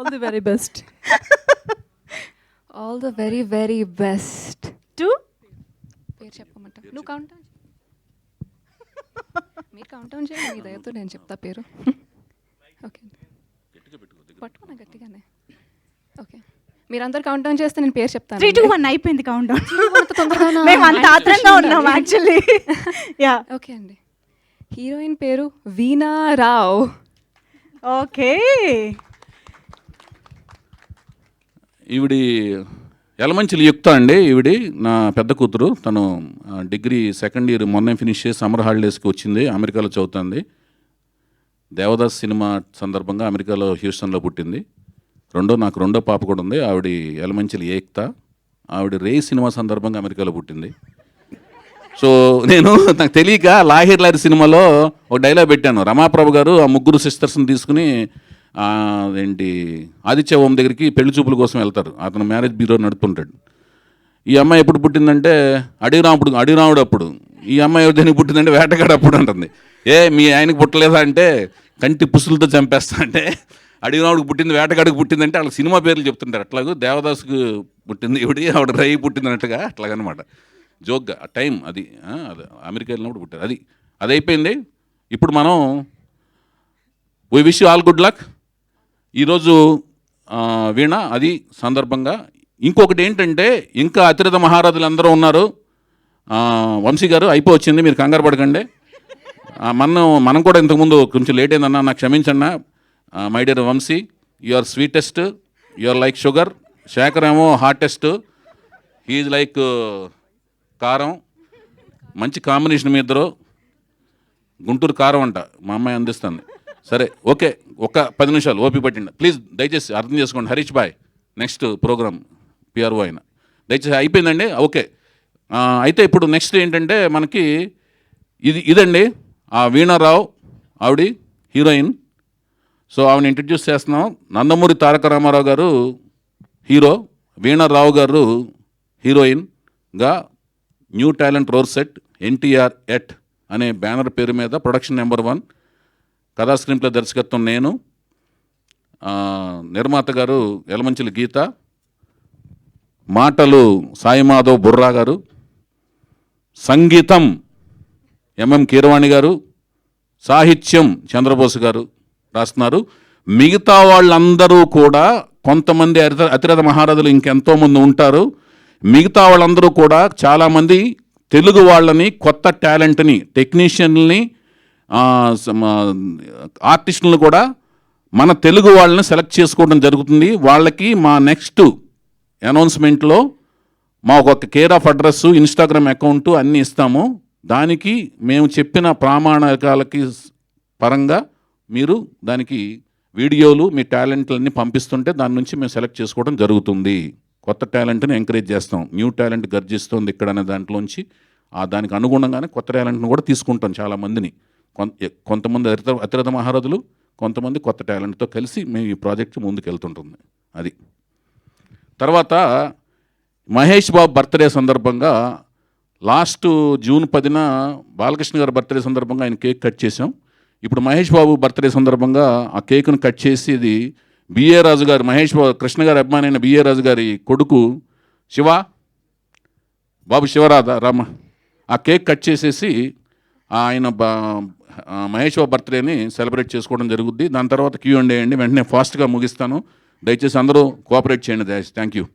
All the very best. All the very very best to పేరు చెప్పమంట. నువ్వు count down మీరు count down చేయండి, మీ దయతో నేను చెప్తా పేరు. ఓకే పట్టుకున్నా గట్టిగానే. ఓకే మీరందరూ కౌంట్ డౌన్ చేస్తే నేను పేరు చెప్తాను. 3, 2, 1 అయిపోయింది కౌంట్ డౌన్. తొందరగా మేము అంత ఆత్రంగా ఉన్నాం యాక్చువల్లీ. యా ఓకే అండి. హీరోయిన్ పేరు వీణా రావ్. ఓకే ఈవిడి యలమంచిలి యుక్త అండి. ఈవిడి నా పెద్ద కూతురు. తను డిగ్రీ సెకండ్ ఇయర్ మొన్నే ఫినిష్ చేసి సమ్మర్ హాలిడేస్కి వచ్చింది. అమెరికాలో చదువుతుంది. దేవదాస్ సినిమా సందర్భంగా అమెరికాలో హ్యూస్టన్లో పుట్టింది. నాకు రెండో పాప కూడా ఉంది. ఆవిడ యలమంచిలి ఏక్త. ఆవిడ రే సినిమా సందర్భంగా అమెరికాలో పుట్టింది. సో నాకు తెలియక లాహిర్ లారి సినిమాలో ఒక డైలాగ్ పెట్టాను. రమాప్రభు గారు ఆ ముగ్గురు సిస్టర్స్ని తీసుకుని ఏంటి ఆదిత్య ఓం దగ్గరికి పెళ్లి చూపుల కోసం వెళ్తారు. అతను మ్యారేజ్ బ్యూరో నడుపుతుంటాడు. ఈ అమ్మాయి ఎప్పుడు పుట్టిందంటే అడిరాముడు అప్పుడు. ఈ అమ్మాయి దేనికి పుట్టిందంటే వేటగాడు అప్పుడు అంటుంది. మీ ఆయనకి పుట్టలేదా అంటే కంటి పుసులతో చంపేస్తా అంటే అడిగినావుడికి పుట్టింది వేటగాడికి పుట్టిందంటే వాళ్ళ సినిమా పేర్లు చెప్తుంటారు. అట్లాగే దేవదాసుకు పుట్టింది ఆవిడ రై పుట్టిందన్నట్టుగా అట్లాగనమాట. జోక్గా ఆ టైం అది అమెరికా వెళ్ళినప్పుడు పుట్టారు. అది అయిపోయింది. ఇప్పుడు మనం we wish you all good luck. ఈరోజు వీణ అది సందర్భంగా ఇంకొకటి ఏంటంటే ఇంకా అతిరథ మహారాజులు అందరూ ఉన్నారు. వంశీ గారు అయిపోవచ్చింది, మీరు కంగారు పడకండి. మనం కూడా ఇంతకుముందు కొంచెం లేట్ అయిందన్నా, నాకు క్షమించన్నా. My dear Vamshi, you are sweetest, you are like sugar. Shekhar ఏమో హార్టెస్ట్, హీఈ్ లైక్ కారం. మంచి కాంబినేషన్ మీ ఇద్దరు. గుంటూరు కారం అంట మా అమ్మాయి అందిస్తుంది. సరే ఓకే, ఒక 10 నిమిషాలు ఓపిక పట్టిండి ప్లీజ్. దయచేసి అర్థం చేసుకోండి. హరీష్ బాయ్ నెక్స్ట్ ప్రోగ్రామ్ పిఆర్ఓ అయిన దయచేసి అయిపోయిందండి. ఓకే అయితే ఇప్పుడు నెక్స్ట్ ఏంటంటే మనకి ఇదండి ఆ వీణారావు, ఆవిడ హీరోయిన్. సో ఆవిడని ఇంట్రడ్యూస్ చేస్తున్నాం. నందమూరి తారక రామారావు గారు హీరో, వీణారావు గారు హీరోయిన్గా new talent roar set NTR at అనే బ్యానర్ పేరు మీద ప్రొడక్షన్ నెంబర్ 1, కథా స్క్రీన్ప్లే దర్శకత్వం నేను, నిర్మాత గారు యలమంచిలి గీత, మాటలు సాయిమాధవ్ బుర్రా గారు, సంగీతం ఎంఎం కీరవాణి గారు, సాహిత్యం చంద్రబోస్ గారు రాస్తున్నారు. మిగతా వాళ్ళందరూ కూడా కొంతమంది అతిరథ మహారాజులు ఇంకెంతోమంది ఉంటారు. మిగతా వాళ్ళందరూ కూడా చాలామంది తెలుగు వాళ్ళని, కొత్త టాలెంట్ని, టెక్నీషియన్ని, ఆర్టిస్టులను కూడా మన తెలుగు వాళ్ళని సెలెక్ట్ చేసుకోవడం జరుగుతుంది. వాళ్ళకి మా నెక్స్ట్ అనౌన్స్మెంట్లో మా ఒక care of address, Instagram account అన్నీ ఇస్తాము. దానికి మేము చెప్పిన ప్రామాణికాలకి పరంగా మీరు దానికి వీడియోలు, మీ టాలెంట్లన్నీ పంపిస్తుంటే దాని నుంచి మేము సెలెక్ట్ చేసుకోవడం జరుగుతుంది. కొత్త టాలెంట్ని ఎంకరేజ్ చేస్తాం. న్యూ టాలెంట్ గర్జిస్తుంది ఇక్కడ అనే దాంట్లోంచి దానికి అనుగుణంగానే కొత్త టాలెంట్ని కూడా తీసుకుంటాం. చాలామందిని, కొంతమంది అతిరథ మహారాజులు, కొంతమంది కొత్త టాలెంట్తో కలిసి మేము ఈ ప్రాజెక్ట్ ముందుకు వెళ్తుంటుంది. అది తర్వాత మహేష్ బాబు బర్త్డే సందర్భంగా లాస్ట్ జూన్ 10న బాలకృష్ణ గారి బర్త్డే సందర్భంగా ఆయన కేక్ కట్ చేసాం. ఇప్పుడు మహేష్ బాబు బర్త్డే సందర్భంగా ఆ కేక్ను కట్ చేసి ఇది బిఏ రాజు గారు, మహేష్ బాబు కృష్ణ గారి అభిమాని అయిన బిఏ రాజు గారి కొడుకు బాబు శివరామ ఆ కేక్ కట్ చేసేసి ఆయన మహేష్ బాబు బర్త్డేని సెలబ్రేట్ చేసుకోవడం జరుగుద్ది. దాని తర్వాత Q&A అండి. వెంటనే ఫాస్ట్గా ముగిస్తాను. దయచేసి అందరూ కోఆపరేట్ చేయండి. Thank you.